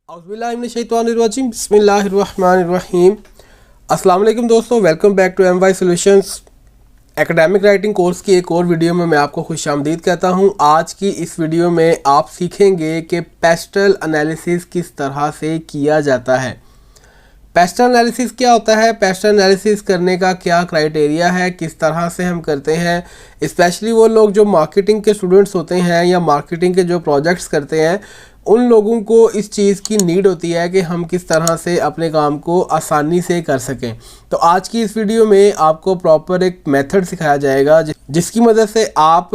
औज़ुबिल्लाहिमिनश्शैतानिर्रजीम बिस्मिल्लाहिर्रहमानिर्रहीम। अस्सलाम वालेकुम दोस्तों, welcome back to MY solutions academic writing course की एक और वीडियो में मैं आपको खुशामदीद कहता हूं। आज की इस वीडियो में आप सीखेंगे कि पेस्टल एनालिसिस किस तरह से किया जाता है। पेस्टल एनालिसिस क्या होता है, पेस्टल एनालिसिस करने का क्या क्राइटेरिया है, किस तरह से हम करते हैं। स्पेशली वो लोग जो मार्केटिंग के स्टूडेंट्स होते हैं या मार्केटिंग के जो प्रोजेक्ट्स करते हैं, उन लोगों को इस चीज़ की नीड होती है कि हम किस तरह से अपने काम को आसानी से कर सकें। तो आज की इस वीडियो में आपको प्रॉपर एक मेथड सिखाया जाएगा जिसकी मदद से आप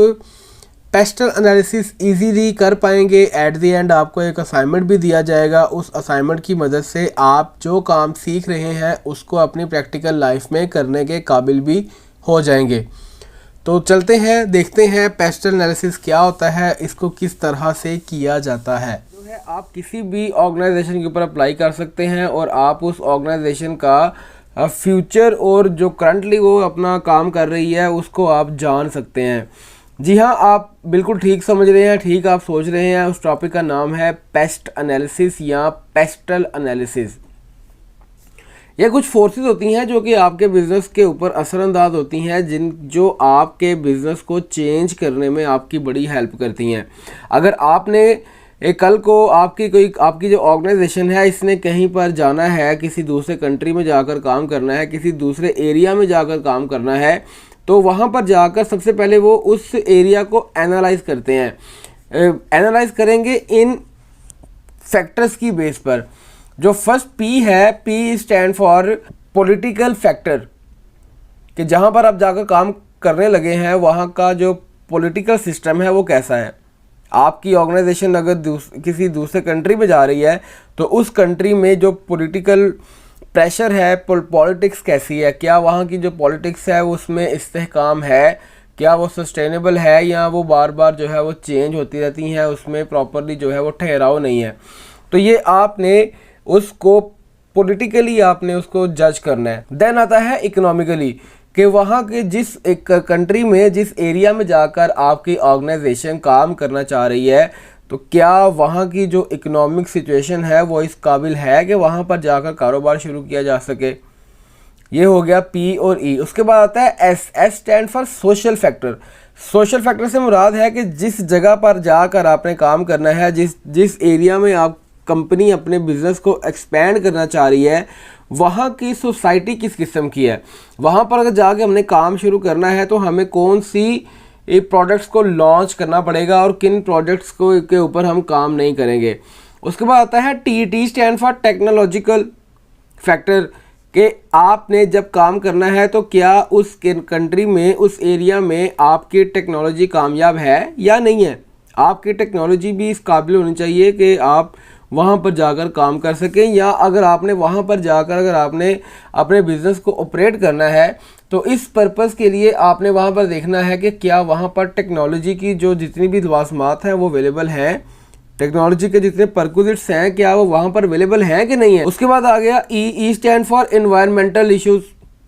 पेस्टल एनालिसिस इजीली कर पाएंगे। एट द एंड आपको एक असाइनमेंट भी दिया जाएगा। उस असाइनमेंट की मदद से आप जो काम सीख रहे हैं उसको अपनी प्रैक्टिकल लाइफ में करने के काबिल भी हो जाएंगे। तो चलते हैं, देखते हैं पेस्टल एनालिसिस क्या होता है, इसको किस तरह से किया जाता है। जो है आप किसी भी ऑर्गेनाइजेशन के ऊपर अप्लाई कर सकते हैं और आप उस ऑर्गेनाइजेशन का फ्यूचर और जो करंटली वो अपना काम कर रही है उसको आप जान सकते हैं। जी हाँ, आप बिल्कुल ठीक समझ रहे हैं, ठीक आप सोच रहे हैं। उस टॉपिक का नाम है पेस्ट एनालिसिस या पेस्टल एनालिसिस। ये कुछ फोर्सेस होती हैं जो कि आपके बिज़नेस के ऊपर असरअंदाज होती हैं, जो आपके बिज़नेस को चेंज करने में आपकी बड़ी हेल्प करती हैं। अगर आपने कल को आपकी जो ऑर्गेनाइजेशन है इसने कहीं पर जाना है, किसी दूसरे कंट्री में जाकर काम करना है, किसी दूसरे एरिया में जाकर काम करना है, तो वहाँ पर जाकर सबसे पहले वो उस एरिया को एनालाइज करते हैं। एनालाइज करेंगे इन फैक्टर्स की बेस पर। जो फर्स्ट पी है, P stand for political factor, कि जहाँ पर आप जाकर काम करने लगे हैं वहाँ का जो पॉलिटिकल सिस्टम है वो कैसा है। आपकी ऑर्गेनाइजेशन अगर किसी दूसरे कंट्री में जा रही है तो उस कंट्री में जो पॉलिटिकल प्रेशर है, पॉलिटिक्स कैसी है, क्या वहाँ की जो पॉलिटिक्स है उसमें इस्तेहकाम है, क्या वो सस्टेनेबल है या वो बार बार जो है वो चेंज होती रहती हैं, उसमें प्रॉपरली जो है वो ठहराव नहीं है। तो ये आपने उसको पॉलिटिकली आपने उसको जज करना है। देन आता है इकोनॉमिकली, कि वहाँ के जिस एक कंट्री में, जिस एरिया में जाकर आपकी ऑर्गेनाइजेशन काम करना चाह रही है, तो क्या वहाँ की जो इकोनॉमिक सिचुएशन है वो इस काबिल है कि वहाँ पर जाकर कारोबार शुरू किया जा सके। ये हो गया पी और ई। उसके बाद आता है S. S stand for social factor. Social factor से मुराद है कि जिस जगह पर जाकर आपने काम करना है, जिस एरिया में आप कंपनी अपने बिजनेस को एक्सपेंड करना चाह रही है, वहाँ की सोसाइटी किस किस्म की है। वहाँ पर अगर जाके हमने काम शुरू करना है तो हमें कौन सी प्रोडक्ट्स को लॉन्च करना पड़ेगा और किन प्रोडक्ट्स के ऊपर हम काम नहीं करेंगे। उसके बाद आता है T. T stand for technological factor, कि आपने जब काम करना है तो क्या उस कंट्री में, उस एरिया में आपकी टेक्नोलॉजी कामयाब है या नहीं है। आपकी टेक्नोलॉजी भी इस काबिल होनी चाहिए कि आप वहाँ पर जाकर काम कर सकें, या अगर आपने वहाँ पर जाकर अगर आपने अपने बिज़नेस को ऑपरेट करना है तो इस पर्पज़ के लिए आपने वहाँ पर देखना है कि क्या वहाँ पर टेक्नोलॉजी की जो जितनी भी लवाजमात हैं वो अवेलेबल हैं, टेक्नोलॉजी के जितने परक्विजिट्स हैं क्या वो वहाँ पर अवेलेबल हैं कि नहीं है। उसके बाद आ गया E. E stand for environmental issues,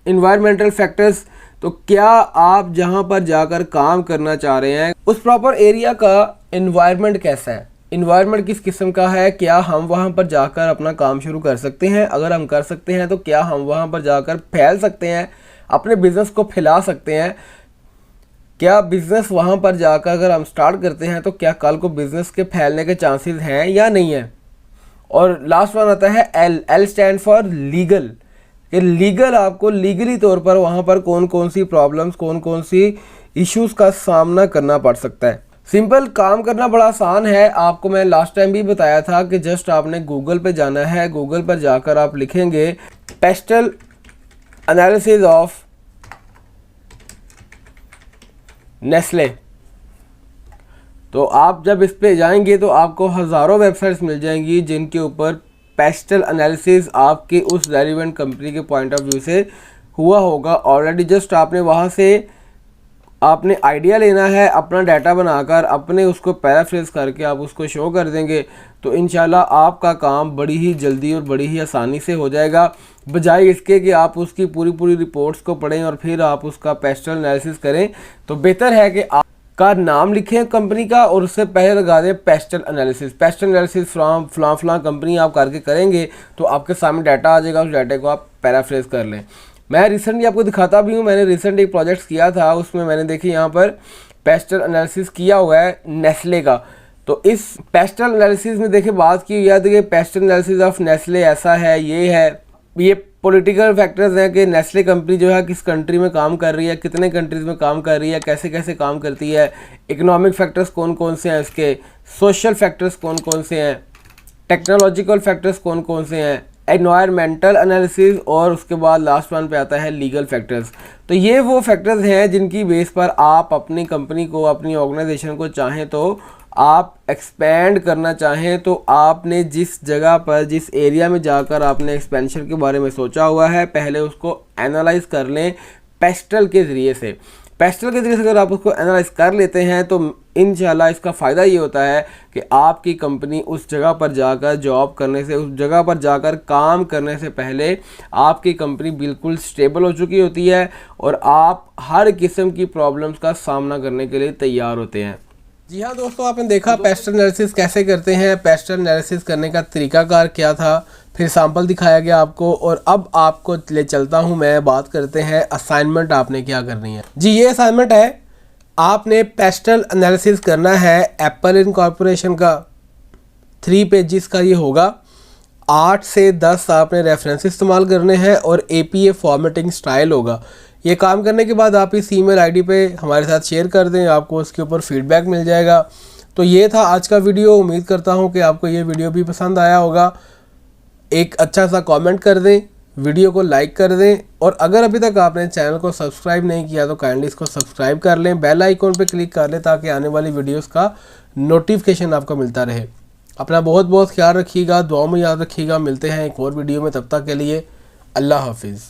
environmental factors, तो क्या आप जहाँ पर जाकर काम करना चाह रहे हैं उस प्रॉपर एरिया का एनवायरनमेंट कैसा है, इन्वायरमेंट किस किस्म का है, क्या हम वहाँ पर जाकर अपना काम शुरू कर सकते हैं। अगर हम कर सकते हैं तो क्या हम वहाँ पर जाकर फैल सकते हैं, अपने बिज़नेस को फैला सकते हैं। क्या बिज़नेस वहाँ पर जाकर अगर हम स्टार्ट करते हैं तो क्या कल को बिज़नेस के फैलने के चांसेस हैं या नहीं है। और लास्ट वन आता है L. L stand for legal, कि लीगल आपको लीगली तौर पर वहाँ पर कौन कौन सी प्रॉब्लम्स, कौन कौन सी इश्यूज़ का सामना करना पड़ सकता है। सिंपल काम करना बड़ा आसान है। आपको मैं लास्ट टाइम भी बताया था कि जस्ट आपने गूगल पे जाना है, गूगल पर जाकर आप लिखेंगे पेस्टल एनालिसिस ऑफ नेस्ले, तो आप जब इस पे जाएंगे तो आपको हज़ारों वेबसाइट्स मिल जाएंगी जिनके ऊपर पेस्टल एनालिसिस आपके उस रेलिवेंट कंपनी के पॉइंट ऑफ व्यू से हुआ होगा ऑलरेडी। जस्ट आपने वहाँ से आपने आइडिया लेना है, अपना डाटा बनाकर अपने उसको पैराफ्रेज करके आप उसको शो कर देंगे तो इंशाल्लाह आपका काम बड़ी ही जल्दी और बड़ी ही आसानी से हो जाएगा, बजाय इसके कि आप उसकी पूरी रिपोर्ट्स को पढ़ें और फिर आप उसका पेस्टल एनालिसिस करें। तो बेहतर है कि आप का नाम लिखें कंपनी का और उससे पहले लगा दें pastel analysis. Pastel analysis from फलां कंपनी आप करके करेंगे तो आपके सामने डाटा आ जाएगा, उस डाटा को आप पैराफ्रेज कर लें। मैं रिसेंटली आपको दिखाता भी हूँ, मैंने रिसेंट एक प्रोजेक्ट किया था, उसमें मैंने देखिए यहाँ पर पेस्टल एनालिसिस किया हुआ है नेस्ले का। तो इस पेस्टल एनालिसिस में देखिए बात की हुई है, देखिए पेस्टल एनालिसिस ऑफ नेस्ले ऐसा है, ये पॉलिटिकल फैक्टर्स हैं कि नेस्ले कंपनी जो है किस कंट्री में काम कर रही है, कितने कंट्रीज़ में काम कर रही है, कैसे कैसे काम करती है, इकोनॉमिक फैक्टर्स कौन कौन से हैं इसके, सोशल फैक्टर्स कौन कौन से हैं, टेक्नोलॉजिकल फैक्टर्स कौन कौन से हैं, एनवायरमेंटल एनालिसिस, और उसके बाद लास्ट वन पे आता है लीगल फैक्टर्स। तो ये वो फैक्टर्स हैं जिनकी बेस पर आप अपनी कंपनी को, अपनी ऑर्गेनाइजेशन को चाहें तो आप एक्सपेंड करना चाहें तो आपने जिस जगह पर, जिस एरिया में जाकर आपने एक्सपेंशन के बारे में सोचा हुआ है, पहले उसको एनालाइज कर लें पेस्टल के ज़रिए से। पेस्टल के ज़रिए से अगर आप उसको एनालाइज कर लेते हैं तो इंशाल्लाह इसका फ़ायदा ये होता है कि आपकी कंपनी उस जगह पर जाकर जॉब करने से, उस जगह पर जाकर काम करने से पहले आपकी कंपनी बिल्कुल स्टेबल हो चुकी होती है और आप हर किस्म की प्रॉब्लम्स का सामना करने के लिए तैयार होते हैं। जी हाँ दोस्तों, आपने देखा पेस्टल एनालिसिस कैसे करते हैं, पेस्टल एनालिसिस करने का तरीकाकार क्या था, फिर सैंपल दिखाया गया आपको, और अब आपको ले चलता हूँ मैं, बात करते हैं असाइनमेंट आपने क्या करनी है। जी ये असाइनमेंट है, आपने पेस्टल एनालिसिस करना है एप्पल इनकॉर्पोरेशन का, 3 पेजेस का ये होगा, 8 से 10 आपने रेफरेंस इस्तेमाल करने हैं और APA फॉर्मेटिंग स्टाइल होगा। ये काम करने के बाद आप इस ईमेल आईडी पे हमारे साथ शेयर कर दें, आपको उसके ऊपर फीडबैक मिल जाएगा। तो ये था आज का वीडियो, उम्मीद करता हूँ कि आपको ये वीडियो भी पसंद आया होगा। एक अच्छा सा कमेंट कर दें, वीडियो को लाइक कर दें, और अगर अभी तक आपने चैनल को सब्सक्राइब नहीं किया तो काइंडली इसको सब्सक्राइब कर लें, बेल आइकॉन पे क्लिक कर लें ताकि आने वाली वीडियोस का नोटिफिकेशन आपको मिलता रहे। अपना बहुत बहुत ख्याल रखिएगा, दुआ में याद रखिएगा। मिलते हैं एक और वीडियो में, तब तक के लिए अल्लाह हाफिज़।